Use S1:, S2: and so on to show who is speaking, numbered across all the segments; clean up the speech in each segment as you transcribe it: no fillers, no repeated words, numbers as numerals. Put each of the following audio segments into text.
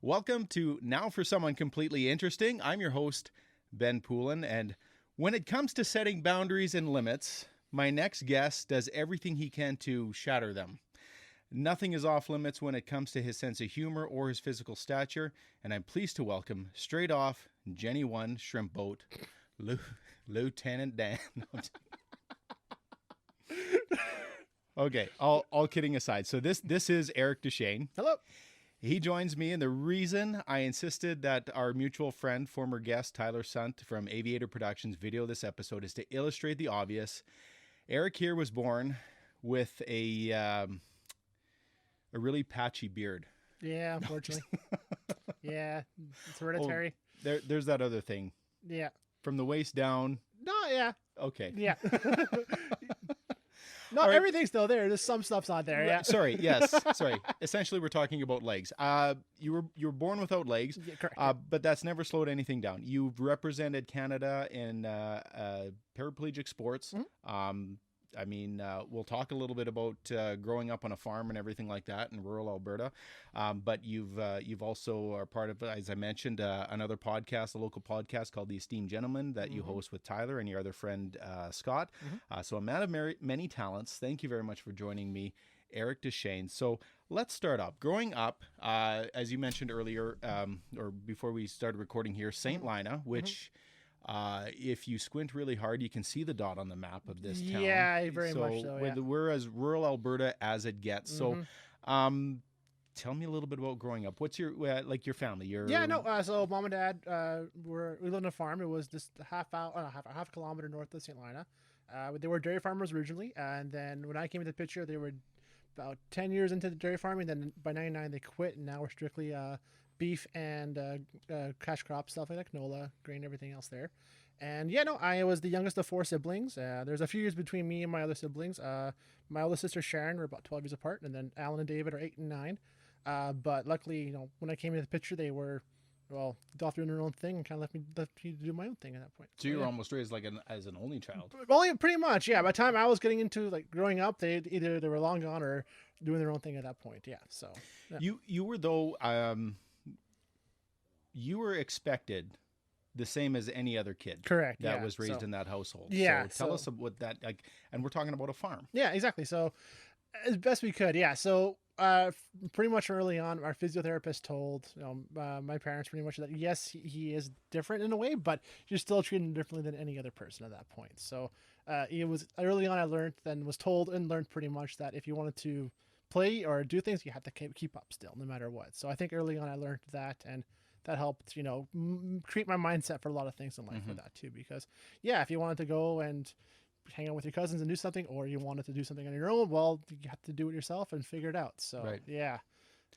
S1: Welcome to Now for Someone Completely Interesting. I'm your host, Ben Poulin, and when it comes to setting boundaries and limits, my next guest does everything he can to shatter them. Nothing is off limits when it comes to his sense of humor or his physical stature, and I'm pleased to welcome, straight off Jenny 1 Shrimp Boat, Lieutenant Dan. Okay, all kidding aside. So this is Eric Dechaine.
S2: Hello.
S1: He joins me, and the reason I insisted that our mutual friend, former guest Tyler Sunt from Aviator Productions video this episode is to illustrate the obvious. Eric here was born with a really patchy beard.
S2: Yeah, unfortunately. Yeah, it's hereditary.
S1: There's that other thing.
S2: Yeah.
S1: From the waist down.
S2: No, yeah.
S1: Okay.
S2: Yeah. No,
S1: right.
S2: Everything's still there. Just some stuff's not there. Yeah.
S1: Sorry. Yes. Sorry. Essentially, we're talking about legs. You were born without legs,
S2: Yeah, correct.
S1: but that's never slowed anything down. You've represented Canada in paraplegic sports.
S2: Mm-hmm.
S1: We'll talk a little bit about growing up on a farm and everything like that in rural Alberta. But you've also are part of, as I mentioned, another podcast, a local podcast called the Esteemed Gentleman that you host with Tyler and your other friend Scott. So a man of many talents. Thank you very much for joining me, Eric Dechaine. So let's start up. Growing up, as you mentioned earlier, or before we started recording here, St. Lina, which if you squint really hard, you can see the dot on the map of this town.
S2: Yeah, very much so. Yeah.
S1: We're as rural Alberta as it gets. So, tell me a little bit about growing up. What's your your family?
S2: So mom and dad, we lived on a farm. It was just a half kilometer north of St. Lina. They were dairy farmers originally, and then when I came into the picture, they were about 10 years into the dairy farming. Then by 99, they quit, and now we're strictly beef and cash crop stuff like canola, grain, everything else there. And I was the youngest of 4 siblings. There's a few years between me and my other siblings. My older sister Sharon, we're about 12 years apart, and then Alan and David are 8 and 9. But luckily, when I came into the picture, they were off doing their own thing and kind of left me to do my own thing at that point.
S1: So you were almost raised as an only child.
S2: Well, pretty much, yeah. By the time I was getting into growing up, they were long gone or doing their own thing at that point. Yeah. So yeah.
S1: You were though. You were expected the same as any other kid.
S2: Correct.
S1: That was raised in that household.
S2: Yeah.
S1: So tell us what that and we're talking about a farm.
S2: Yeah, exactly. So as best we could. Yeah. So pretty much early on, our physiotherapist told my parents pretty much that yes, he is different in a way, but you're still treating him differently than any other person at that point. So it was early on. I learned, then was told and learned pretty much that if you wanted to play or do things, you have to keep up still, no matter what. So I think early on I learned that, and that helped, create my mindset for a lot of things in life for that too. Because if you wanted to go and hang out with your cousins and do something, or you wanted to do something on your own, well, you have to do it yourself and figure it out. So
S1: right.
S2: Yeah.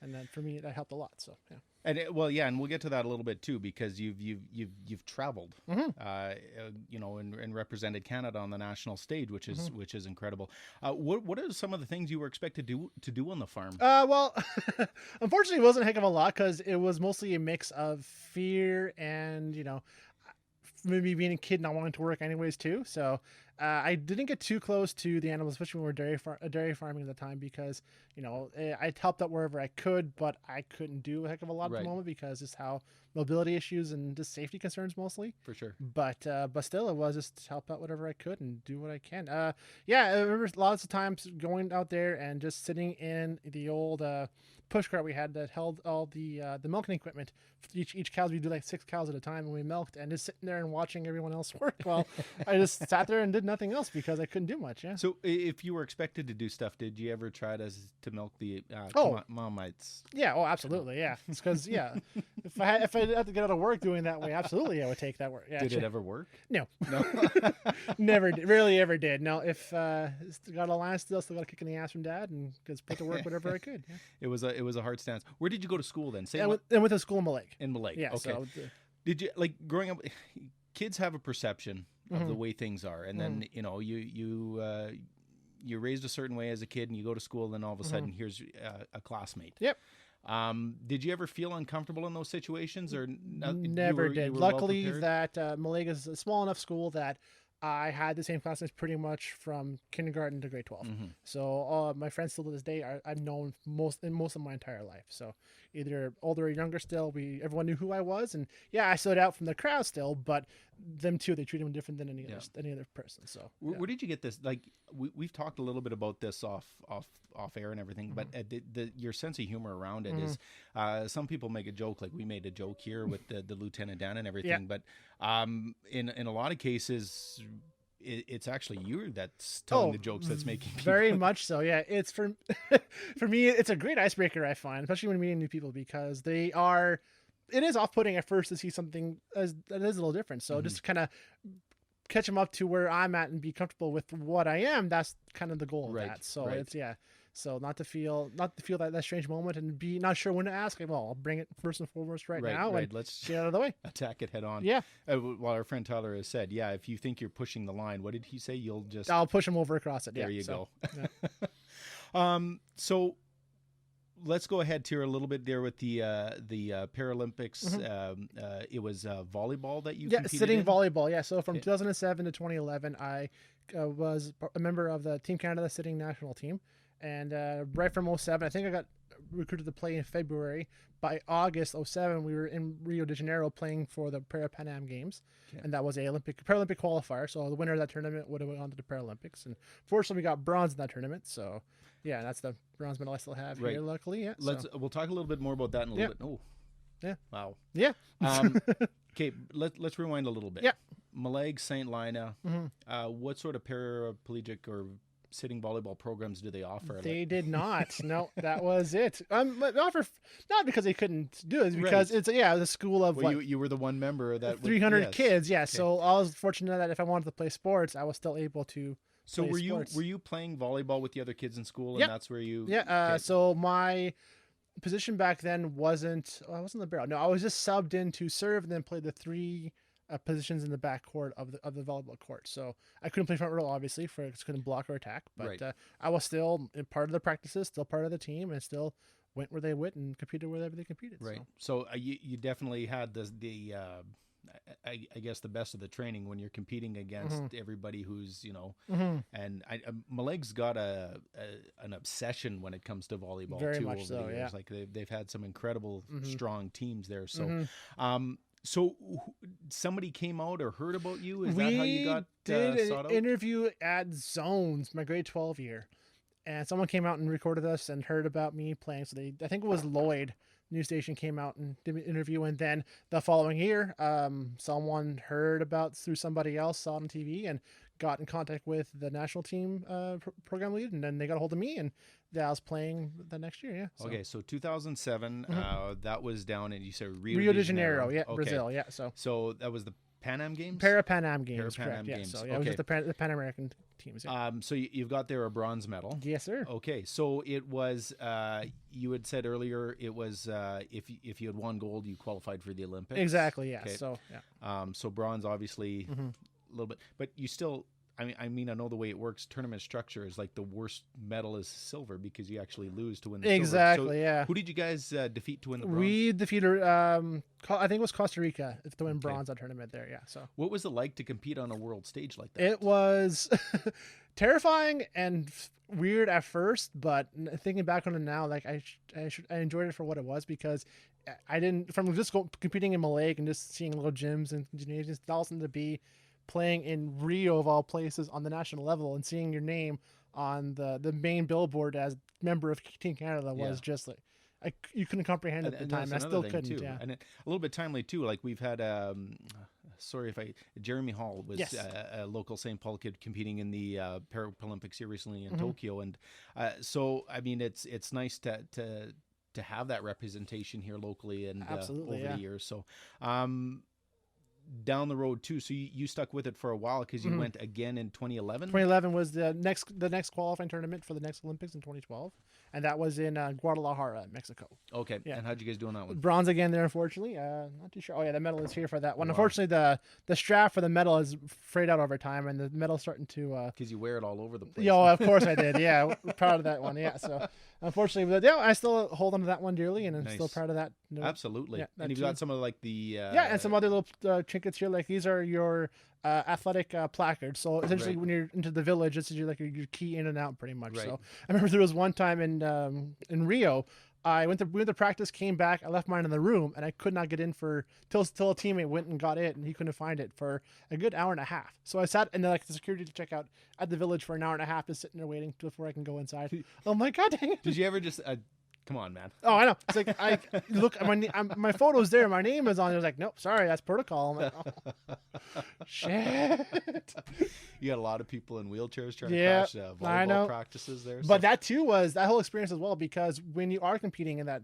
S2: And then for me, that helped a lot. So yeah.
S1: And and we'll get to that a little bit too, because you've traveled, and represented Canada on the national stage, which is incredible. What are some of the things you were expected to do on the farm?
S2: Well, unfortunately, it wasn't a heck of a lot because it was mostly a mix of fear and maybe being a kid not wanting to work anyways too. So I didn't get too close to the animals, especially when we were dairy farming at the time, because I helped out wherever I could, but I couldn't do a heck of a lot at the moment because it's how mobility issues and just safety concerns mostly.
S1: For sure.
S2: But still, it was just help out whatever I could and do what I can. I remember lots of times going out there and just sitting in the old push cart we had that held all the milking equipment. Each cows, we do like 6 cows at a time, and we milked, and just sitting there and watching everyone else work while I just sat there and did nothing else because I couldn't do much. Yeah.
S1: So if you were expected to do stuff, did you ever try to milk the Momites?
S2: Yeah. Oh, absolutely. Yeah. It's because if I had to get out of work doing that way, absolutely I would take that work. Yeah.
S1: Did it ever work?
S2: No. Never did. Rarely ever did. No. If got a line still got a kick in the ass from dad and just put to work whatever I could. Yeah.
S1: It was a hard stance. Where did you go to school then?
S2: And with a school in Malaysia.
S1: In Malaysia.
S2: Yeah.
S1: Okay.
S2: So,
S1: did you growing up? Kids have a perception of the way things are, and then you're raised a certain way as a kid, and you go to school, and then all of a sudden here's a classmate.
S2: Yep.
S1: Did you ever feel uncomfortable in those situations, or
S2: never did? Luckily, that Malaysia is a small enough school that I had the same classmates pretty much from kindergarten to grade 12.
S1: Mm-hmm.
S2: So my friends still to this day I've known most of my entire life. So either older or younger still, everyone knew who I was, and yeah, I stood out from the crowd still, but them too, they treated me different than any other person. So
S1: where did you get this? Like we've talked a little bit about this off air and everything, but your sense of humor around it is, some people make a joke, like we made a joke here with the Lieutenant Dan and everything, but in a lot of cases, it's actually you that's telling the jokes that's making people.
S2: Very much so. Yeah, it's for me, it's a great icebreaker, I find, especially when meeting new people, because it is off-putting at first to see something that is a little different. So just kind of catch them up to where I'm at and be comfortable with what I am. That's kind of the goal of that. So it's so not to feel that strange moment and be not sure when to ask. Well, I'll bring it first and foremost now.
S1: Right.
S2: And
S1: Let's
S2: get out of the way.
S1: Attack it head on.
S2: Yeah.
S1: While our friend Tyler has said, if you think you're pushing the line, what did he say?
S2: I'll push him over across it.
S1: There you
S2: go.
S1: Yeah. So let's go ahead to a little bit there with the Paralympics. It was volleyball that you competed
S2: sitting
S1: in?
S2: Volleyball. Yeah. So from 2007 to 2011, I was a member of the Team Canada sitting national team. And right from 2007, I think I got recruited to play in February. By August 2007, we were in Rio de Janeiro playing for the Pan Am Games. Okay. And that was a Paralympic qualifier. So the winner of that tournament would have went on to the Paralympics. And fortunately, we got bronze in that tournament. So, yeah, that's the bronze medal I still have here, luckily. Yeah.
S1: We'll talk a little bit more about that in a little bit. Oh,
S2: yeah.
S1: Wow.
S2: Yeah.
S1: Okay, let's rewind a little bit.
S2: Yeah. Mallaig,
S1: St. Lina. What sort of paraplegic or sitting volleyball programs do they offer?
S2: They did not. No, that was it. Not because they couldn't do it, because it's the school of
S1: you were the one member of that
S2: 300 kids. Yeah, okay. So I was fortunate that if I wanted to play sports, I was still able to.
S1: So were you playing volleyball with the other kids in school, and that's where you?
S2: Yeah. Okay. So my position back then wasn't libero. No, I was just subbed in to serve and then play the three positions in the back court of the volleyball court. So I couldn't play front row, obviously, because I couldn't block or attack. But I was still part of the practices, still part of the team, and still went where they went and competed wherever they competed.
S1: Right. So you definitely had I guess the best of the training when you're competing against everybody who's and Mallaig's got an obsession when it comes to volleyball.
S2: Very
S1: too
S2: much
S1: over
S2: so.
S1: the years.
S2: Yeah.
S1: Like they've had some incredible strong teams there. So. So somebody came out or heard about you? Is that how you got
S2: sought out? Interview at Zones, my grade 12 year. And someone came out and recorded us and heard about me playing. So I think it was Lloyd news station came out and did an interview. And then the following year, someone heard about through somebody else, saw it on TV, and got in contact with the national team program lead. And then they got a hold of me, and I was playing the next year. Yeah. So.
S1: Okay. So 2007, that was down in, you said
S2: Rio de Janeiro. Yeah. Okay. Brazil. Yeah. So
S1: that was the Pan Am Games?
S2: Pan Am Games.
S1: Pan Am Games.
S2: So it was just the Pan American teams. Yeah.
S1: So you've got there a bronze medal.
S2: Yes, sir.
S1: Okay. So it was, you had said earlier, it was, if you had won gold, you qualified for the Olympics.
S2: Exactly. Yeah.
S1: Okay.
S2: So, yeah.
S1: So bronze, obviously a little bit, but you still, I mean, I know the way it works. Tournament structure is like the worst medal is silver because you actually lose to win the silver.
S2: Exactly,
S1: so
S2: yeah.
S1: Who did you guys defeat to win the bronze?
S2: We defeated, I think it was Costa Rica to win bronze on tournament there, yeah. So
S1: what was it like to compete on a world stage like that?
S2: It was terrifying and weird at first, but thinking back on it now, like I enjoyed it for what it was, because I didn't, from just competing in Mallaig and just seeing little gyms and gymnasiums, also to be playing in Rio of all places on the national level and seeing your name on the main billboard as member of Team Canada was just like you couldn't comprehend it at the time. I still couldn't.
S1: Too.
S2: Yeah,
S1: and a little bit timely too. Like we've had Jeremy Hall was a local St. Paul kid competing in the Paralympics here recently in Tokyo, and so I mean it's nice to have that representation here locally and over the years. So. Down the road too, so you stuck with it for a while because you went again in 2011.
S2: 2011 was the next qualifying tournament for the next Olympics in 2012, and that was in Guadalajara, Mexico.
S1: Okay, and how'd you guys do on that one?
S2: Bronze again there, unfortunately. Not too sure. Oh yeah, the medal is here for that one. Wow. Unfortunately, the strap for the medal is frayed out over time, and the medal's starting to.
S1: Because you wear it all over the place.
S2: Yeah, of course I did. Yeah, proud of that one. Yeah, so. Unfortunately, but I still hold on to that one dearly, and I'm still proud of that.
S1: Absolutely. Yeah, and you've got some of like the
S2: and some other little tickets here. Like these are your athletic placards. So essentially,
S1: Right.
S2: when you're into the village, this is your key in and out, pretty much.
S1: Right.
S2: So I remember there was one time in Rio. We went to practice, came back. I left mine in the room, and I could not get in till a teammate went and got it, and he couldn't find it for a good hour and a half. So I sat in the security to check out at the village for an hour and a half, just sitting there waiting before I can go inside. I'm like, God dang it!
S1: Did you ever just come on, man?
S2: Oh, I know. It's like I look, my photo's there, my name is on it. I was like, nope, sorry, that's protocol. I'm like, oh, shit.
S1: You got a lot of people in wheelchairs trying
S2: Yeah,
S1: to crash
S2: I know.
S1: volleyball practices there.
S2: But that too was that whole experience as well, because when you are competing in that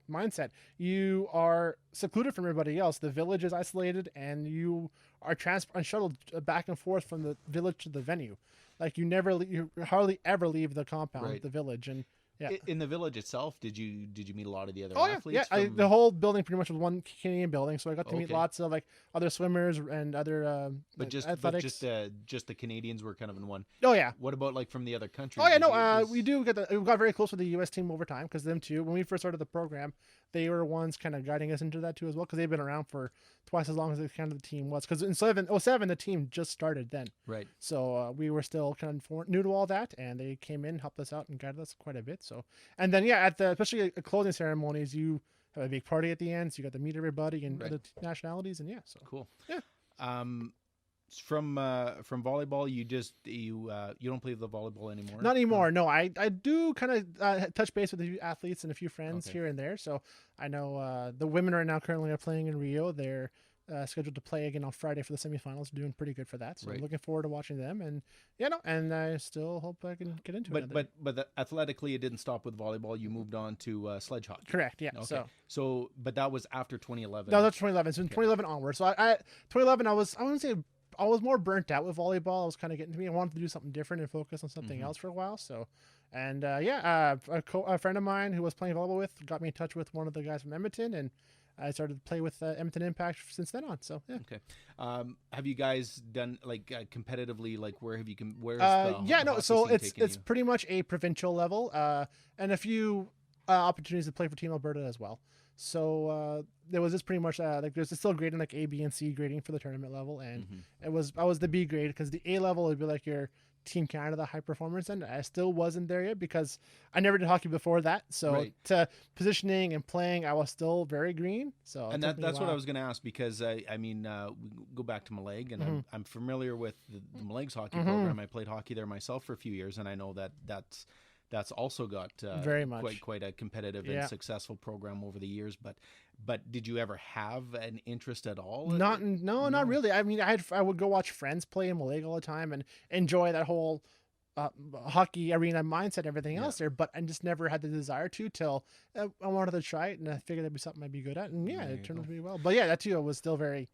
S2: mindset, you are secluded from everybody else. The village is isolated, and you are shuttled back and forth from the village to the venue. Like you hardly ever leave the compound of
S1: Right.
S2: the village, and yeah.
S1: In the village itself, did you meet a lot of the other
S2: Oh yeah,
S1: athletes?
S2: yeah.
S1: from-
S2: The whole building pretty much was one Canadian building, so I got to meet
S1: Okay.
S2: lots of like other swimmers and other
S1: but just
S2: athletics.
S1: just the Canadians were kind of in one.
S2: Oh yeah.
S1: What about like from the other countries?
S2: Oh yeah,
S1: Did
S2: no.
S1: you- was-
S2: We do get we got very close with the U.S. team over time, because them too. When we first started the program, they were ones kind of guiding us into that too as well, because they've been around for twice as long as the kind of the team was. Because in 07 the team just started then,
S1: Right.
S2: so we were still kind of new to all that, and they came in, helped us out, and guided us quite a bit. So, and then yeah, especially at closing ceremonies, you have a big party at the end, so you got to meet everybody and
S1: Right.
S2: other nationalities, and yeah, so
S1: Cool.
S2: Yeah.
S1: From volleyball, you don't play the volleyball anymore.
S2: not anymore. No, I do kind of touch base with a few athletes and a few friends
S1: Okay.
S2: here and there. So I know the women right now currently are playing in Rio. They're scheduled to play again on Friday for the semifinals. Doing pretty good for that. So
S1: Right.
S2: looking forward to watching them. And and I still hope I can get into it.
S1: But athletically, it didn't stop with volleyball. You moved on to sledge hockey.
S2: Correct. Yeah.
S1: Okay.
S2: So
S1: But that was after 2011.
S2: no, that's 2011. So in 2011 onward. So I 2011 I wouldn't say I was more burnt out with volleyball. I was kind of getting to me. I wanted to do something different and focus on something
S1: Mhm.
S2: else for a while. So, and a friend of mine who was playing volleyball with got me in touch with one of the guys from Edmonton, and I started to play with Edmonton Impact since then on. So yeah.
S1: Okay. Have you guys done like competitively? Like where's the
S2: Yeah, no.
S1: hockey
S2: So
S1: scene
S2: it's
S1: taken you?
S2: pretty much a provincial level, and a few opportunities to play for Team Alberta as well. So there was just pretty much like there's still grading like A, B, and C grading for the tournament level, and
S1: Mhm.
S2: I was the B grade, because the A level would be like your Team Canada high performance, and I still wasn't there yet because I never did hockey before that. So
S1: Right.
S2: to positioning and playing, I was still very green. So
S1: And
S2: it took me a
S1: that's what I
S2: while.
S1: was going to ask, because we go back to Maleg, and
S2: Mhm.
S1: I'm familiar with the Maleg's hockey
S2: Mhm.
S1: program. I played hockey there myself for a few years, and I know that's also got
S2: Very much.
S1: quite a competitive
S2: Yeah.
S1: and successful program over the years. But did you ever have an interest at all?
S2: Not
S1: No.
S2: really. I mean, I would go watch friends play in Malaysia all the time and enjoy that whole hockey arena mindset and everything
S1: Yeah.
S2: else there, but I just never had the desire to till I wanted to try it, and I figured that'd be something I'd be good at, and yeah,
S1: There
S2: it
S1: you
S2: turned out
S1: go.
S2: to be well. But yeah, that too, I was still very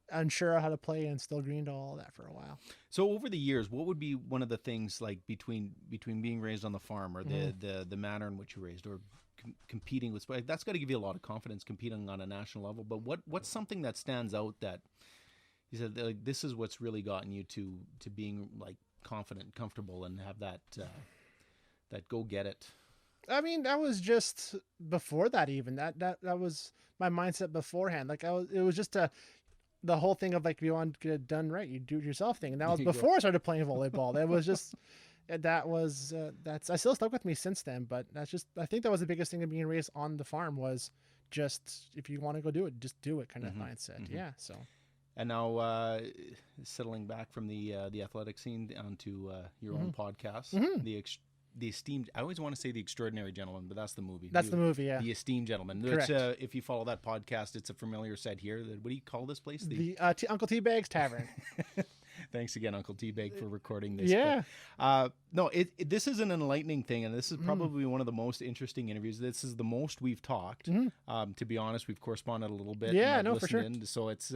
S2: unsure how to play and still green to all that for a while.
S1: So over the years, what would be one of the things, like between being raised on the farm, or
S2: Mm-hmm.
S1: the manner in which you raised, or competing with, that's got to give you a lot of confidence competing on a national level. But what's something that stands out that you said, like, this is what's really gotten you to being like confident, comfortable, and have that go get it?
S2: I mean, that was just before that even. That was my mindset beforehand. Like it was just the whole thing of like, if you want to get it done right, you do it yourself thing. And that was
S1: There you go.
S2: before I started playing volleyball. That was just that's I still stuck with me since then. But I think that was the biggest thing of being raised on the farm, was just, if you want to go do it, just do it kind of
S1: Mhm.
S2: mindset.
S1: Mhm.
S2: Yeah. So
S1: And now settling back from the athletic scene onto your own podcast,
S2: Mhm.
S1: the esteemed. I always want to say the Extraordinary Gentleman, but that's the movie.
S2: that's the movie. Yeah.
S1: The Esteemed Gentleman.
S2: Correct.
S1: Which, if you follow that podcast, it's a familiar set here. What do you call this place?
S2: The Uncle T-Bag's Tavern.
S1: Thanks again, Uncle T-Bag, for recording this.
S2: Yeah.
S1: But, no, this is an enlightening thing, and this is
S2: Mm.
S1: probably one of the most interesting interviews. This is the most we've talked.
S2: Mhm.
S1: To be honest, we've corresponded a little bit.
S2: Yeah,
S1: and I've
S2: no, for
S1: listened in, so it's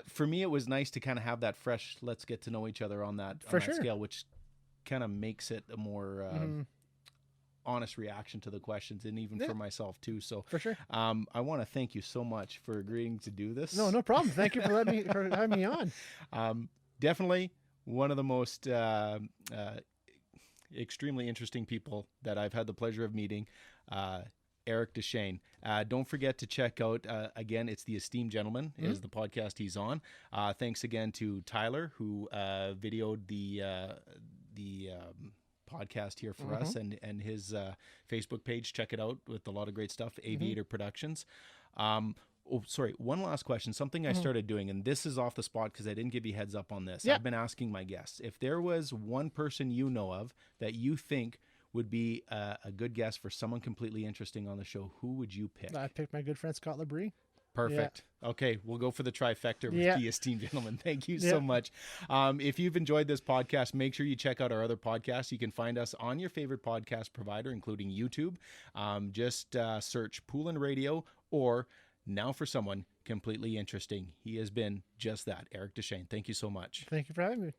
S1: for me, it was nice to kind of have that fresh. Let's get to know each other on that
S2: For sure.
S1: scale, which kind of makes it a more
S2: Mhm.
S1: honest reaction to the questions, and even
S2: Yeah.
S1: for myself too. So
S2: For sure.
S1: I want to thank you so much for agreeing to do this.
S2: No problem. Thank you for having me on.
S1: Definitely one of the most extremely interesting people that I've had the pleasure of meeting. Eric Dechaine. Don't forget to check out, again, it's the Esteemed Gentleman is the podcast he's on. Thanks again to Tyler, who videoed the podcast here for us, and his Facebook page. Check it out with a lot of great stuff, Aviator Productions. Oh, sorry. One last question. Something I started doing, and this is off the spot because I didn't give you heads up on this.
S2: Yeah.
S1: I've been asking my guests, if there was one person you know of that you think would be a good guest for someone completely interesting on the show, who would you pick?
S2: I picked my good friend Scott Labrie.
S1: Perfect. Yeah. Okay, we'll go for the trifecta with the Esteemed Gentleman. Thank you so much. If you've enjoyed this podcast, make sure you check out our other podcasts. You can find us on your favorite podcast provider, including YouTube. Just search Poolin Radio or Now for Someone Completely Interesting. He has been just that. Eric Dechaine, thank you so much.
S2: Thank you for having me.